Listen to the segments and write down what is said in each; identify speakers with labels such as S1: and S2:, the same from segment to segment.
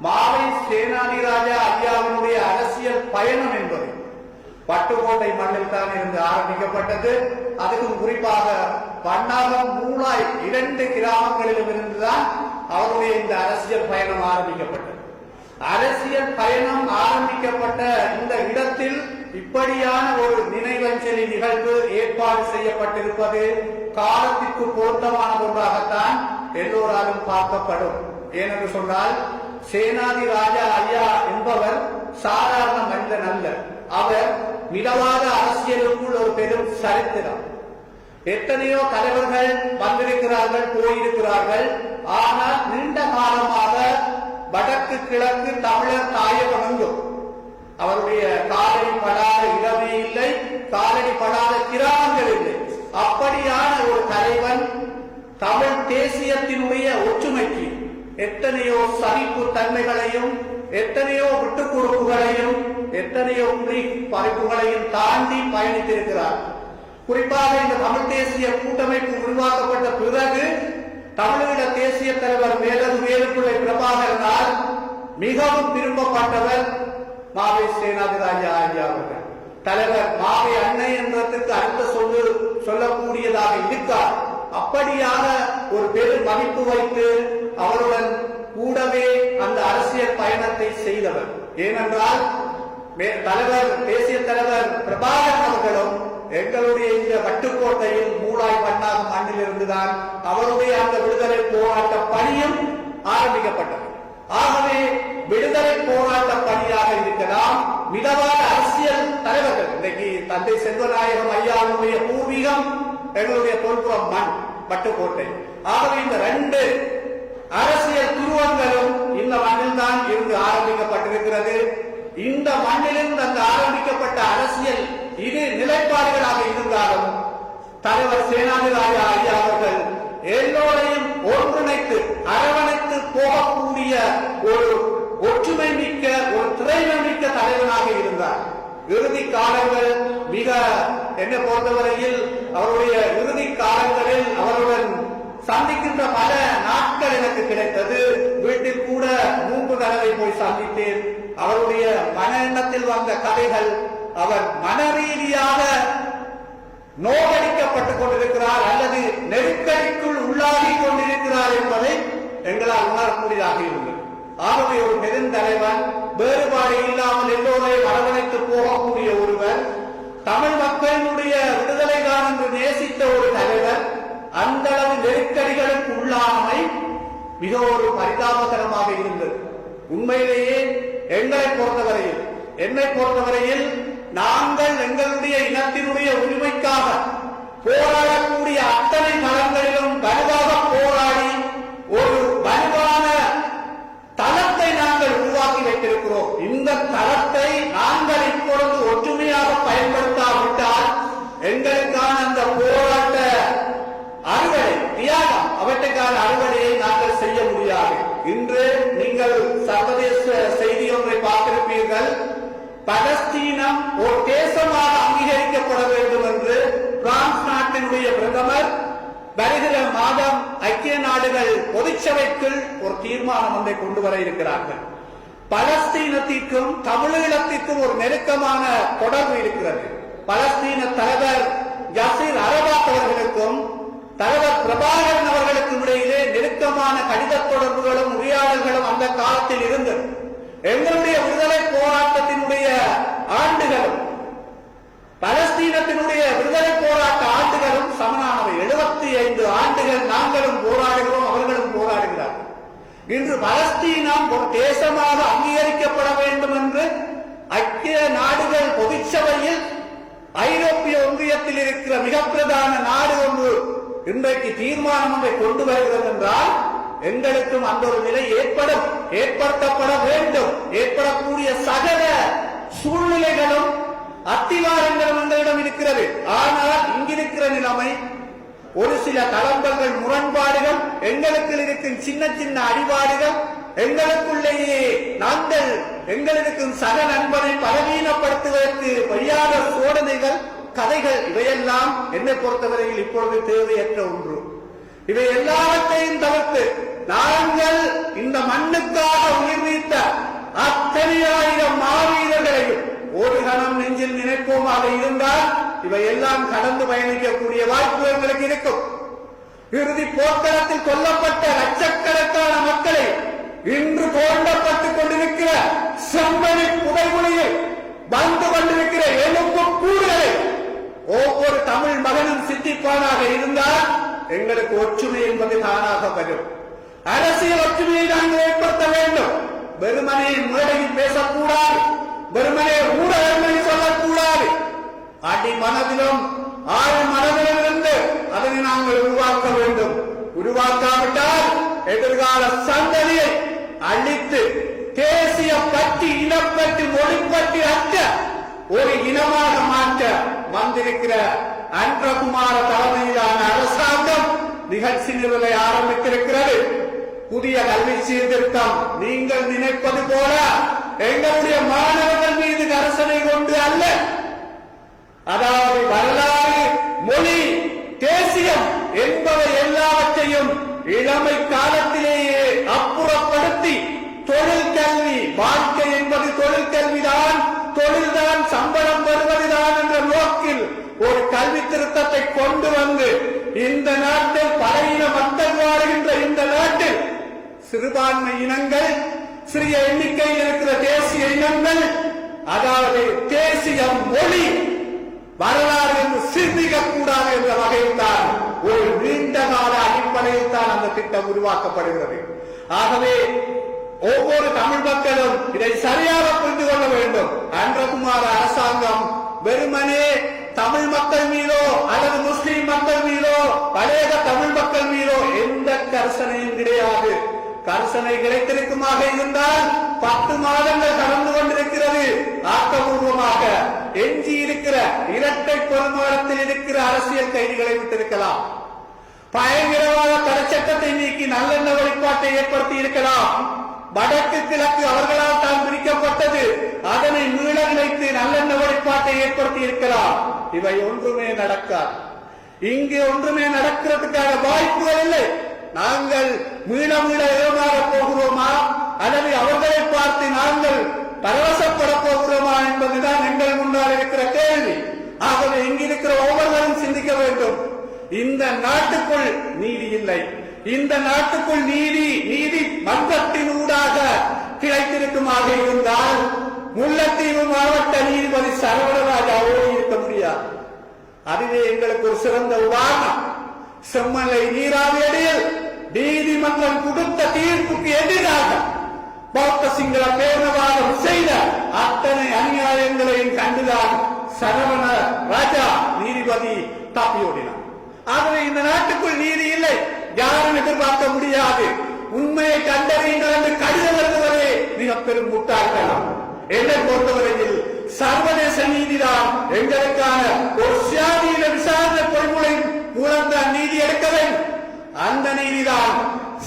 S1: மாவை சேனாதிராஜா ஐயாவினுடைய அரசியல் பயணம் என்பது பட்டுக்கோட்டை மண்ணில் தான் இருந்து ஆரம்பிக்கப்பட்டது. அதுக்கும் குறிப்பாக பன்னாகம், மூளாய் 2 கிராமங்களிலும் இருந்துதான் அவருடைய இந்த அரசியல் பயணம் ஆரம்பிக்கப்பட்டது. அரசியல் பயணம் ஆரம்பிக்கப்பட்ட இந்த இடத்தில் இப்படியான ஒரு நினைவஞ்சலி நிகழ்வு ஏற்பாடு செய்யப்பட்டிருப்பது காலத்திற்கு பொருத்தமான ஒன்றாகத்தான் எல்லோராலும் பார்க்கப்படும். ஏனென்று சொன்னால், சேனாதி ராஜா ஐயா என்பவர் சாதாரண மனிதன் அல்ல. அவர் மிதவாத அரசியலுக்குள் ஒரு பெரும் சரித்திரம். எத்தனையோ தலைவர்கள் வந்திருக்கிறார்கள், போயிருக்கிறார்கள். ஆனால் நீண்ட காலமாக வடக்கு கிழக்கு தமிழர் தாயகமெங்கும் அவருடைய காலடி படாத இடமே இல்லை, காலடி படாத கிராமங்கள் இல்லை. அப்படியான ஒரு தலைவன் தமிழ் தேசியத்தினுடைய ஒற்றுமைக்கு எத்தனையோ சகிப்பு தன்மைகளையும், எத்தனையோ விட்டுக் கொடுப்புகளையும், எத்தனையோ பறிப்புகளையும் தாண்டி பயணித்திருக்கிறார். குறிப்பாக இந்த தமிழ் தேசிய கூட்டமைப்பு உருவாக்கப்பட்ட பிறகு தமிழீழ தேசிய தலைவர் மேலது வேலுப்பிள்ளை பிரபாகரனால் மிகவும் விரும்பப்பட்டவர் மாவை சேனாதிராஜா ஐயா அவர்கள். தலைவர் மாவை அன்னை என்றதுக்கு அடுத்த சொல்லக்கூடியதாக இருக்கார். அப்படியான ஒரு பெரும் மதிப்பு வைத்து அவருடன் கூடவே அந்த அரசியல் பயணத்தை செய்தவர். ஏனென்றால் தலைவர், தேசிய தலைவர் பிரபாகரன் அவர்களும் எங்களுடைய இந்த வட்டுக்கோட்டையில் மூளாய் பன்னாகம் மண்ணில் இருந்துதான் அவருடைய அந்த விடுதலை போராட்ட பணியும் ஆரம்பிக்கப்பட்டது. ஆகவே விடுதலை போராட்ட பணியாக இருக்கலாம், மிதவாத அரசியல் தலைவர்கள். இன்றைக்கு தந்தை செல்வநாயகம் ஐயாவுடைய பூர்வீகம் எங்களுடைய தோல்புறம் மண் வட்டுக்கோட்டை. ஆகவே இந்த 2 அரசியல் துருவங்களும் இந்த மண்ணில் தான் இருந்து ஆரம்பிக்கப்பட்டிருக்கிறது. இந்த மண்ணிலிருந்து அந்த ஆரம்பிக்கப்பட்ட அரசியல் இது நிலைப்பாடுகளாக இருந்தாலும் தலைவர் சேனாதிராஜா ஐயா அவர்கள் எல்லோரையும் ஒன்றிணைத்து அரவணைத்து போகக்கூடிய ஒரு ஒற்றுமை மிக்க, ஒரு திரைமை மிக்க தலைவனாக இருந்தார். இறுதி காலங்கள் மிக என்னை பொறுத்தவரையில் அவருடைய இறுதி காலங்களில் அவருடன் சந்திக்கின்ற பல நாட்கள் எனக்கு கிடைத்தது. வீட்டில் கூட 3 தடவை போய் சந்தித்தேன். அவருடைய மன எண்ணத்தில் வந்த கதைகள், அவர் மன ரீதியாக நோகடிக்கப்பட்டுக் கொண்டிருக்கிறார் அல்லது நெருக்கடிக்குள் உள்ளாகி கொண்டிருக்கிறார் என்பதை எங்களால் உணரக்கூடியதாக இருந்தது. ஆகவே ஒரு பெருந்தலைவன், வேறுபாடு இல்லாமல் எல்லோரையும் அரவணைத்து போகக்கூடிய ஒருவர், தமிழ் மக்களினுடைய விடுதலைதான் என்று நேசித்த ஒரு தலைவர், அந்த அளவு நெருக்கடிகளுக்கு உள்ளாமை மிக ஒரு பரிதாபகரமாக இருந்தது. உண்மையிலேயே என்னை பொறுத்தவரையில் நாங்கள் எங்களுடைய இனத்தினுடைய உரிமைக்காக போராடக்கூடிய அத்தனை களங்களிலும் வலுவாக போராடி ஒரு வலுவான தளத்தை நாங்கள் உருவாக்கி வைத்திருக்கிறோம். இந்த தளத்தை நாங்கள் இப்பொழுது ஒற்றுமையாக பயன்படுத்தாவிட்டால் எங்களுக்கான அந்த போராட்ட அறுவடை, தியாகம், அவற்றுக்கான அறுவடையை நாங்கள் செய்ய முடியாது. இன்று நீங்கள் சர்வதேச செய்தி ஒன்றை பார்த்திருப்பீர்கள். பலஸ்தீனம் ஒரு தேசமாக அங்கீகரிக்கப்பட வேண்டும் என்று பிரான்ஸ் நாட்டினுடைய பிரதமர் வருகிற மாதம் ஐக்கிய நாடுகள் பொதுச்சபைக்குள் ஒரு தீர்மானம் ஒன்றை கொண்டு வர இருக்கிறார்கள். பலஸ்தீனத்திற்கும் தமிழீழத்திற்கும் ஒரு நெருக்கமான தொடர்பு இருக்கிறது. பலஸ்தீன தலைவர் யாசிர் அரபாத் அவர்களுக்கும் தலைவர் பிரபாகரன் அவர்களுக்கும் இடையிலே நெருக்கமான கடித தொடர்புகளும் உரையாடல்களும் அந்த காலத்தில் இருந்தது. எங்களுடைய விடுதலை போராட்டத்தினுடைய ஆண்டுகளும் பலஸ்தீனத்தினுடைய விடுதலை போராட்ட ஆண்டுகளும் சமனானவை. 75 ஆண்டுகள் நாங்களும் போராடுகிறோம், அவர்களும் போராடுகிறார்கள். இன்று பலஸ்தீனம் ஒரு தேசமாக அங்கீகரிக்கப்பட வேண்டும் என்று ஐக்கிய நாடுகள் பொதுச்சபையில் ஐரோப்பிய ஒன்றியத்தில் இருக்கிற மிக பிரதான நாடு ஒன்று இன்றைக்கு தீர்மானம் ஒன்றை கொண்டு வருகிறது என்றால் எங்களுக்கும் அந்த ஒரு நிலை ஏற்படுத்தப்பட வேண்டும். ஏற்படக்கூடிய சகல சூழ்நிலைகளும் அத்திவாரங்களும் எங்களிடம் இருக்கிறது. ஆனால் இங்கிருக்கிற நிலைமை ஒரு சில தளம்பல்கள், முரண்பாடுகள், எங்களுக்கு இருக்கும் சின்ன சின்ன அடிபாடுகள், எங்களுக்குள்ளேயே நாங்கள் எங்களுக்கும் சக நண்பனை பலவீனப்படுத்துவதற்கு வழியாக சோதனைகள், கதைகள், இவையெல்லாம் என்னை பொறுத்தவரையில் இப்பொழுது தேவையற்ற ஒன்று. இவை எல்லாவற்றையும் தவிர்த்து நாங்கள் இந்த மண்ணுக்காக உயிர் நீத்த நினைப்போமாக இருந்தால் இவை எல்லாம் கடந்து பயணிக்கக்கூடிய வாய்ப்பு எங்களுக்கு இருக்கும். இறுதி போர்க்களத்தில் கொல்லப்பட்ட லட்சக்கணக்கான மக்களை இன்று தோண்டப்பட்டுக் கொண்டிருக்கிற செம்மணி புதைகுழியில் வந்து கொண்டிருக்கிற எலும்பு கூறுகளை ஒவ்வொரு தமிழ் மகனும் சிந்திப்பானாக இருந்தால் எங்களுக்கு ஒற்றுமை என்பது தானாக வரும். அரசியல் ஒற்றுமையை நாங்கள் ஏற்படுத்த வேண்டும். வெறுமனே மேடையில் பேசக்கூடாது, வெறுமனே ஊடகங்களில் சொல்லக்கூடாது. அடி மனதிலும் ஆறு மனதிலும் இருந்து அதனை நாங்கள் உருவாக்க வேண்டும். உருவாக்காவிட்டால் எதிர்கால சந்ததியை அழித்து தேசிய பற்றி இனப்பற்றி மொழிப்பற்றி அற்ற ஒரு இனமாக மாற்ற வந்திருக்கிற அன்றகுமார தலைமையிலான அரசாங்கம் நிகழ்ச்சி நிரலை ஆரம்பித்திருக்கிறது. புதிய கல்வி சீர்திருத்தம் நீங்கள் நினைப்பது போல எங்களுடைய மாணவர்கள் மீது கரிசனை கொண்டு அல்ல, அதாவது வரலாறு, மொழி, தேசியம் என்பவை எல்லாவற்றையும் இளமை காலத்திலேயே அப்புறப்படுத்தி தொழிற்கல்வி, வாழ்க்கை என்பது தொழிற்கல்விதான், தொழில்தான், சம்பளம் வருவதுதான் என்ற நோக்கில் ஒரு கல்வி திருத்தத்தை கொண்டு வந்து இந்த நாட்டில் பல இன மக்கள் வாழ்கின்ற இந்த நாட்டில் சிறுபான்மை இனங்கள், சிறிய எண்ணிக்கையில் இருக்கிற தேசிய இனங்கள், அதாவது தேசியம், மொழி, வரலாறு என்று சிந்திக்கக்கூடாது என்ற வகையில் தான் ஒரு நீண்ட கால அடிப்படையில் தான் அந்த திட்டம் உருவாக்கப்படுகிறது. ஆகவே ஒவ்வொரு தமிழ் மக்களும் இதை சரியாக புரிந்து கொள்ள வேண்டும். அன்றகுமார அரசாங்கம் வெறுமனே தமிழ் மக்கள் மீதோ அல்லது முஸ்லிம் மக்கள் மீதோ பழைய தமிழ் மக்கள் மீதோ எந்த கரிசனையும் கிடையாது. கரிசனை கிடைத்திருக்குமாக இருந்தால் 10 மாதங்கள் கடந்து கொண்டிருக்கிறது. ஆக்கப்பூர்வமாக எஞ்சி இருக்கிற இரட்டை பெருமாளத்தில் இருக்கிற அரசியல் கைதிகளை விட்டிருக்கலாம். பயங்கரவாத தடை சட்டத்தை நீக்கி நல்லெண்ண வழிபாட்டை ஏற்படுத்தி இருக்கலாம். வடக்கு கிழக்கு அவர்களால் தான் பிரிக்கப்பட்டது, அதனை மீள நினைத்து நல்லெண்ண வழிபாட்டை ஏற்படுத்தி இருக்கலாம். இவை ஒன்றுமே நடக்காது. இங்கு ஒன்றுமே நடக்கிறதுக்கான வாய்ப்புகள் இல்லை. நாங்கள் மீள மீள ஏமாறப் போகிறோமா அல்லது அவர்களை பார்த்து நாங்கள் பரவசப்பட போகிறோமா என்பதுதான் எங்கள் முன்னால் இருக்கிற கேள்வி. ஆகவே இங்கிருக்கிற ஒவ்வொருவரும் சிந்திக்க வேண்டும். இந்த நாட்டுக்குள் நீதி இல்லை. இந்த நாட்டுக்குள் நீதி மன்றத்தினூடாக கிடைத்திருக்குமாக இருந்தால் முல்லைத்தீவு மாவட்ட நீதிபதி சரவணராஜாவோடு இருக்க முடியாது. அதுவே எங்களுக்கு ஒரு சிறந்த உதாரணம். செம்மலை நீராவியடியில் நீதிமன்றம் கொடுத்த தீர்ப்புக்கு எதிராக பௌத்த சிங்கள பேரவாதம் செய்த அத்தனை அநியாயங்களையும் கண்டுதான் சரவண ராஜா நீதிபதி தப்பியோடினார். ஆகவே இந்த நாட்டுக்குள் நீதி இல்லை, யாரும் எதிர்பார்க்க முடியாது. உண்மையை கண்டறியுங்கள் என்று கடிதம் எழுதுவதே மிக பெரும் முட்டாள்தனம். என்னை பொறுத்தவரையில் சர்வதேச நீதிதான் எங்களுக்கான ஒரு சுயாதீன விசாரணை பொறிமுறை மூலம்தான் நீதி எடுக்க வேண்டும். அந்த நீதிதான்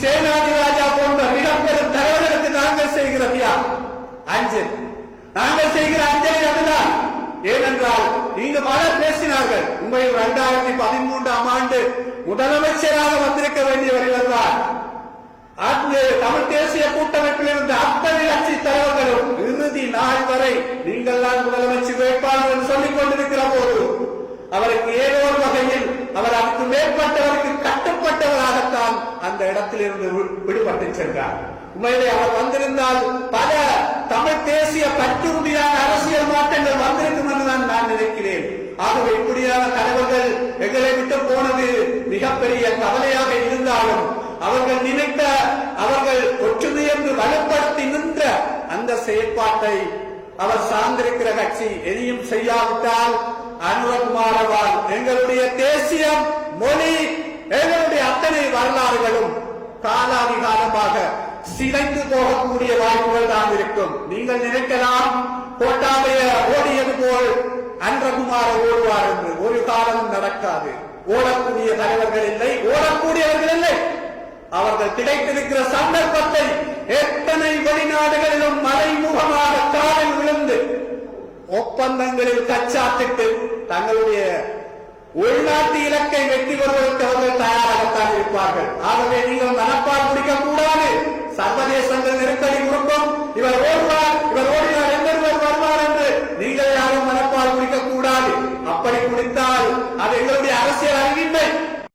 S1: சேனாதிராஜா போன்ற மிகப்பெரும் தலைவர்களுக்கு நாங்கள் செய்கிற அஞ்சல், நாங்கள் செய்கிற அஞ்சலி அதுதான். ஏனென்றால் இங்கு பலர் பேசினார்கள். உண்மையில் 2013ஆம் ஆண்டு முதலமைச்சராக வந்திருக்க வேண்டியவர் இவர்தான். அங்கு தமிழ் தேசிய கூட்டமைப்பில் இருந்த அத்தனை கட்சி தலைவர்களும் இறுதி நாள் வரை நீங்கள் தான் முதலமைச்சர் வேட்பாளர் என்று சொல்லிக் கொண்டிருக்கிற போது அவருக்கு ஏதோ ஒரு வகையில் அவர் அதுக்கு மேற்பட்டவருக்கு கட்டுப்பட்டவராகத்தான் அந்த இடத்திலிருந்து விடுபட்டு சென்றார். உண்மையிலே அவர் வந்திருந்தால் பல தமிழ் தேசிய பற்றுறுதியான அரசியல் மாற்றங்கள் வந்திருக்கும் என்றுதான் நான் நினைக்கிறேன். ஆகவே இப்படியான தலைவர்கள் எங்களை விட்டு போனது மிகப்பெரிய கவலையாக இருந்தாலும் அவர்கள் நினைத்த, அவர்கள் ஒற்றுமை என்று வலுப்படுத்தி நின்ற அந்த செயற்பாட்டை அவர் சார்ந்திருக்கிற கட்சி எதையும் செய்யாவிட்டால் அனுரகுமாரவால் எங்களுடைய தேசியம், மொழி, எங்களுடைய அத்தனை வரலாறுகளும் காலாதிகாலமாக சிதைந்து போகக்கூடிய வாய்ப்புகள் தான் இருக்கும். நீங்கள் நினைக்கலாம் கோட்டாபய ஓடியது போல் அன்றகுமார ஓடுவார் என்று. ஒரு காலம் நடக்காது. ஓடக்கூடிய தலைவர்கள் இல்லை, ஓடக்கூடியவர்கள் இல்லை. அவர்கள் கிடைத்திருக்கிற சந்தர்ப்பத்தை எத்தனை வெளிநாடுகளிலும் மறைமுகமாக காலில் விழுந்து ஒப்பந்தங்களில் கச்சாத்திட்டு தங்களுடைய உள்நாட்டு இலக்கை வெற்றி பெறுவதற்கு அவர்கள் தயாராகத்தான் இருப்பார்கள். ஆகவே நீங்கள் மனப்பால் முடிக்க கூடாது. சர்வதேசங்கள் நெருக்கடி கொடுக்கும், இவர் ஓடுவார், இவர் ஓடினார், எந்த வருவார் என்று நீங்கள் யாரும் மனப்பால் முடிக்க அப்படி குடித்தால் அது எங்களுடைய அரசியல்